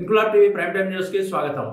Inquilab TV prime time news కి స్వాగతం.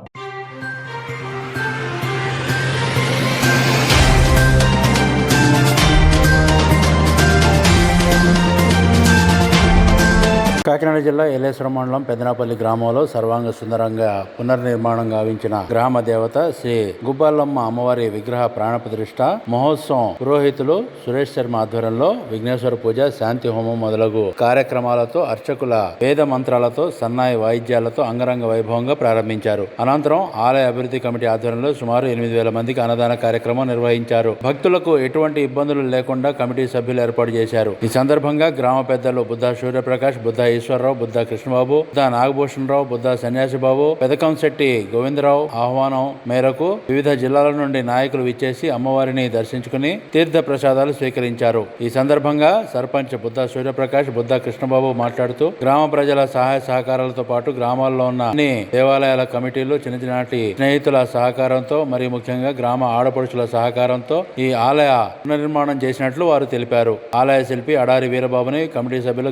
కాకినాడ జిల్లా ఏలేశ్వరం మండలం పెదనాపల్లి గ్రామంలో సర్వాంగ సుందరంగా పునర్నిర్మాణం గావించిన గ్రామ దేవత శ్రీ గుబ్బాలమ్మ అమ్మవారి విగ్రహ ప్రాణప్రతిష్ఠ మహోత్సవం పురోహితులు సురేష్ శర్మ ఆధ్వర్యంలో విఘ్నేశ్వర పూజ, శాంతి హోమం మొదలగు కార్యక్రమాలతో అర్చకుల వేద మంత్రాలతో సన్నాయి వాయిద్యాలతో అంగరంగ వైభవంగా ప్రారంభించారు. అనంతరం ఆలయ అభివృద్ధి కమిటీ ఆధ్వర్యంలో సుమారు 8,000 మందికి అన్నదాన కార్యక్రమం నిర్వహించారు. భక్తులకు ఎటువంటి ఇబ్బందులు లేకుండా కమిటీ సభ్యులు ఏర్పాటు చేశారు. ఈ సందర్భంగా గ్రామ పెద్దలు బుద్ధ సూర్యప్రకాష్, బుద్ధ ఈశ్వరరావు, బుద్ధ కృష్ణబాబు, బుద్ధ నాగభూషణరావు, బుద్ధ సన్యాసిబాబు, పెదకంశెట్టి గోవిందరావు ఆహ్వానం మేరకు వివిధ జిల్లాల నుండి నాయకులు విచ్చేసి అమ్మవారిని దర్శించుకుని తీర్థ ప్రసాదాలు స్వీకరించారు. ఈ సందర్భంగా సర్పంచ్ బుద్ధ సూర్యప్రకాష్, బుద్ధ కృష్ణబాబు మాట్లాడుతూ గ్రామ ప్రజల సహాయ సహకారాలతో పాటు గ్రామాల్లో ఉన్న అన్ని దేవాలయాల కమిటీలు, చిన్ననాటి స్నేహితుల సహకారంతో మరియు ముఖ్యంగా గ్రామ ఆడపడుచుల సహకారంతో ఈ ఆలయ పునర్నిర్మాణం చేసినట్లు వారు తెలిపారు. ఆలయ శిల్పి అడారి వీరబాబుని కమిటీ సభ్యులు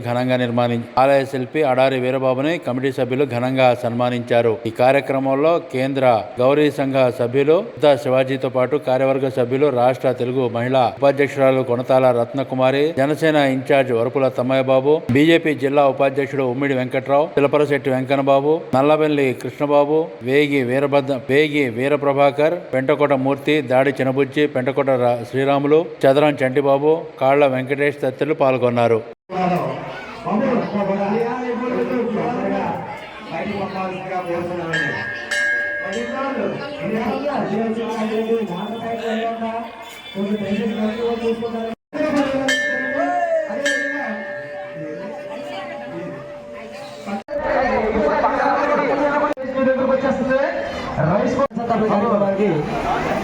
ఘనంగా సన్మానించారు. ఈ కార్యక్రమంలో కేంద్ర గౌరీ సంఘ సభ్యులు బుద్ధ శివాజీతో పాటు కార్యవర్గ సభ్యులు, రాష్ట్ర తెలుగు మహిళా ఉపాధ్యక్షురాలు కొనతాల రత్నకుమారి, జనసేన ఇన్ఛార్జ్ వరపుల తమ్మయ్యబాబు, బీజేపీ జిల్లా ఉపాధ్యక్షుడు ఉమ్మిడి వెంకట్రావు, పిలపరశెట్టి వెంకన్నబాబు, నల్లబెల్లి కృష్ణబాబు, వేగి వీరప్రభాకర్, పెంటకోట మూర్తి, దాడి చినబుజ్జి, పెంటకోట శ్రీరాములు, చదరం చంటిబాబు, కాళ్ల వెంకటేష్ తదితరులు పాల్గొన్నారు.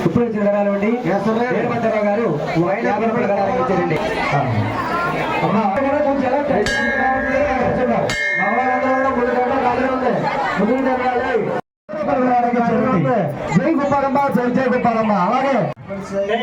ఇప్పుడు చూడాలండి వీరభద్రరావు గారు 50 రూపాయలు ఇచ్చారండి. జై గోపాలమ్మ, జై గోపాలమ్మ. అలాగే జై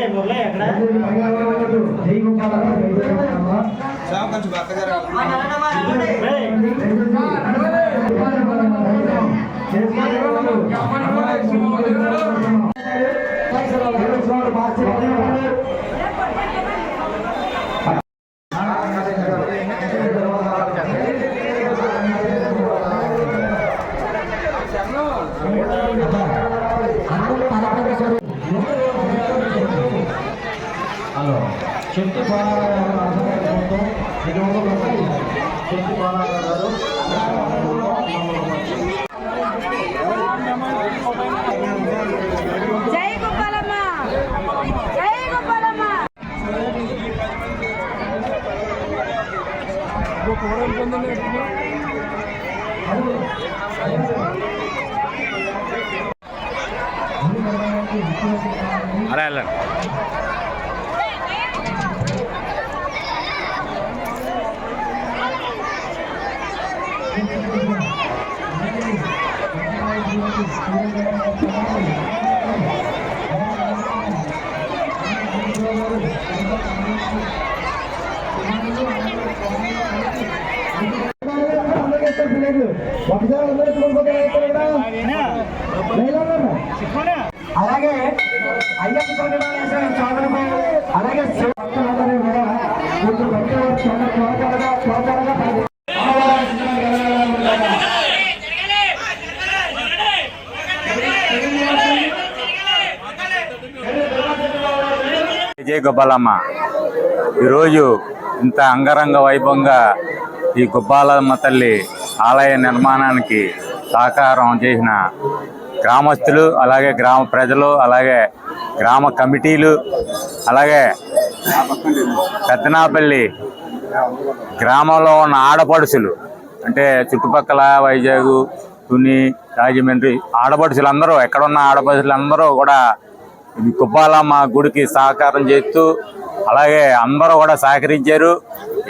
శక్తి జై గోపాలమ్మ, జై గోపాలమ్మ. అలా అలాగే అయ్యప్ప చదువుకు అలాగే జై గోపాలమ్మ. ఈరోజు ఇంత అంగరంగ వైభవంగా ఈ గుబ్బాలమ్మ తల్లి ఆలయ నిర్మాణానికి సహకారం చేసిన గ్రామస్తులు, అలాగే గ్రామ ప్రజలు, అలాగే గ్రామ కమిటీలు, అలాగే పెద్దనాపల్లి గ్రామంలో ఉన్న ఆడపడుచులు, అంటే చుట్టుపక్కల వైజాగ్, తుని, రాజమండ్రి ఆడపడుచులందరూ, ఎక్కడున్న ఆడపడుచులందరూ కూడా ఈ గుబ్బాలమ్మ గుడికి సహకారం చేస్తూ, అలాగే అందరూ కూడా సహకరించారు.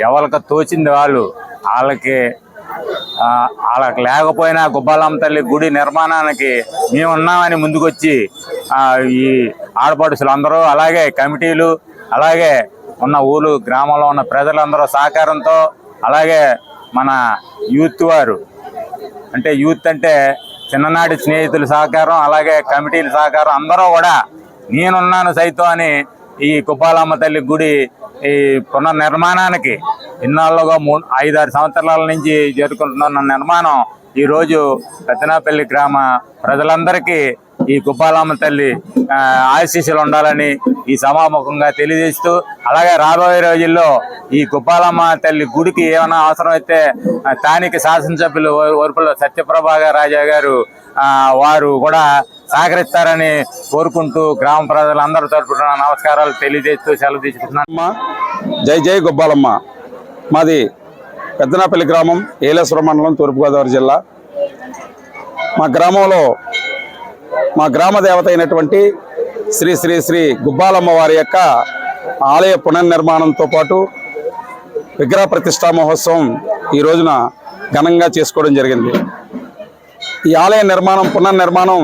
ఎవరికి తోచింది వాళ్ళకి వాళ్ళకి లేకపోయినా గుబ్బాలమ్మ తల్లి గుడి నిర్మాణానికి మేము ఉన్నామని ముందుకొచ్చి ఈ ఆడపడుచులు అందరూ, అలాగే కమిటీలు, అలాగే ఉన్న ఊరు గ్రామంలో ఉన్న ప్రజలందరూ సహకారంతో, అలాగే మన యూత్ వారు, అంటే యూత్ అంటే చిన్ననాటి స్నేహితుల సహకారం, అలాగే కమిటీల సహకారం, అందరూ కూడా నేనున్నాను సైతం అని ఈ గుబ్బాలమ్మ తల్లి గుడి ఈ పునర్నిర్మాణానికి ఇన్నాళ్ళుగా 5-6 సంవత్సరాల నుంచి జరుపుకుంటున్న నిర్మాణం ఈరోజు పెద్దనాపల్లి గ్రామ ప్రజలందరికీ ఈ గుబ్బాలమ్మ తల్లి ఆశీస్సులు ఉండాలని ఈ సభాముఖంగా తెలియజేస్తూ, అలాగే రాబోయే రోజుల్లో ఈ గుబ్బాలమ్మ తల్లి గుడికి ఏమైనా అవసరమైతే స్థానిక శాసనసభ్యులు వరుపుల సత్యప్రభాకర్ రాజా గారు వారు కూడా సహకరిస్తారని కోరుకుంటూ గ్రామ ప్రజలందరూ తరపున నమస్కారాలు తెలియజేస్తూ సెలవు తీసుకుంటున్నాను. జై జై గుబ్బాలమ్మ. మాది పెద్దనాపల్లి గ్రామం, ఏలేశ్వరం మండలం, తూర్పుగోదావరి జిల్లా. మా గ్రామంలో మా గ్రామ దేవత అయినటువంటి శ్రీ శ్రీ శ్రీ గుబ్బాలమ్మ వారి యొక్క ఆలయ పునర్నిర్మాణంతో పాటు విగ్రహ ప్రతిష్టా మహోత్సవం ఈ రోజున ఘనంగా చేసుకోవడం జరిగింది. ఈ ఆలయ పునర్నిర్మాణం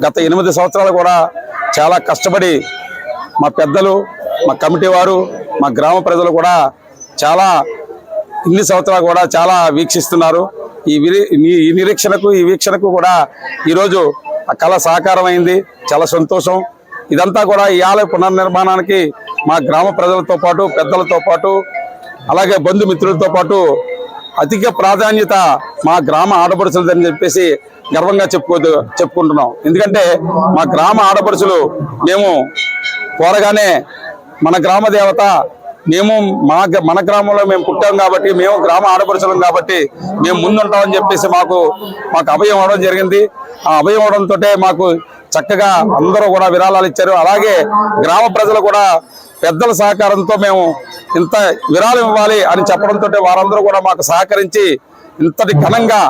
గత 8 సంవత్సరాలు కూడా చాలా కష్టపడి మా పెద్దలు, మా కమిటీ వారు, మా గ్రామ ప్రజలు కూడా చాలా ఇన్ని సంవత్సరాలు కూడా చాలా వీక్షిస్తున్నారు. ఈ వీక్షణకు కూడా ఈరోజు ఆ కళ సాకారం అయింది. చాలా సంతోషం. ఇదంతా కూడా ఈ ఆలయ పునర్నిర్మాణానికి మా గ్రామ ప్రజలతో పాటు, పెద్దలతో పాటు, అలాగే బంధుమిత్రులతో పాటు అధిక ప్రాధాన్యత మా గ్రామ ఆడపడుచులదని చెప్పేసి గర్వంగా చెప్పుకుంటున్నాం. ఎందుకంటే మా గ్రామ ఆడపడుచులు మేము కోరగానే మన గ్రామ దేవత, మేము మన గ్రామంలో మేము పుట్టాం కాబట్టి, మేము గ్రామ ఆడపడుచులం కాబట్టి మేము ముందుంటామని చెప్పేసి మాకు అభయం అవడం జరిగింది. ఆ అభయం అవడంతో మాకు చక్కగా అందరూ కూడా విరాళాలు ఇచ్చారు. అలాగే గ్రామ ప్రజలు కూడా పెద్దల సహకారంతో మేము ఇంత విరాళం ఇవ్వాలి అని చెప్పడంతో వారందరూ కూడా మాకు సహకరించి ఇంతటి ఘనంగా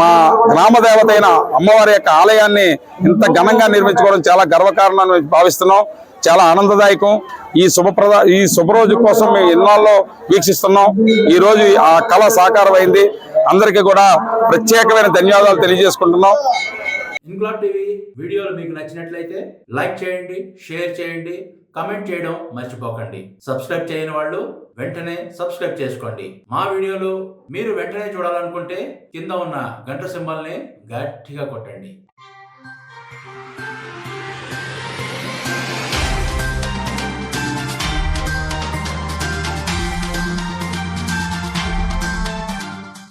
మా గ్రామ దేవత అయిన అమ్మవారి యొక్క ఆలయాన్ని ఇంత ఘనంగా నిర్మించుకోవడం చాలా గర్వకారణం భావిస్తున్నాం. చాలా ఆనందదాయకం. ఈ శుభరోజు కోసం మేము ఎన్నాళ్ళలో వీక్షిస్తున్నాం. ఈ రోజు ఆ కళ సాకారమైంది. అందరికీ కూడా ప్రత్యేకమైన ధన్యవాదాలు తెలియజేసుకుంటున్నాం. ఇంక్లాబ్ టీవీ వీడియోలు మీకు నచ్చినట్లయితే లైక్ చేయండి, షేర్ చేయండి, కమెంట్ చేయడం మర్చిపోకండి. సబ్స్క్రైబ్ చేయని వాళ్ళు వెంటనే సబ్స్క్రైబ్ చేసుకోండి. మా వీడియోలు మీరు వెంటనే చూడాలనుకుంటే కింద ఉన్న గంట సింబల్ని గట్టిగా కొట్టండి.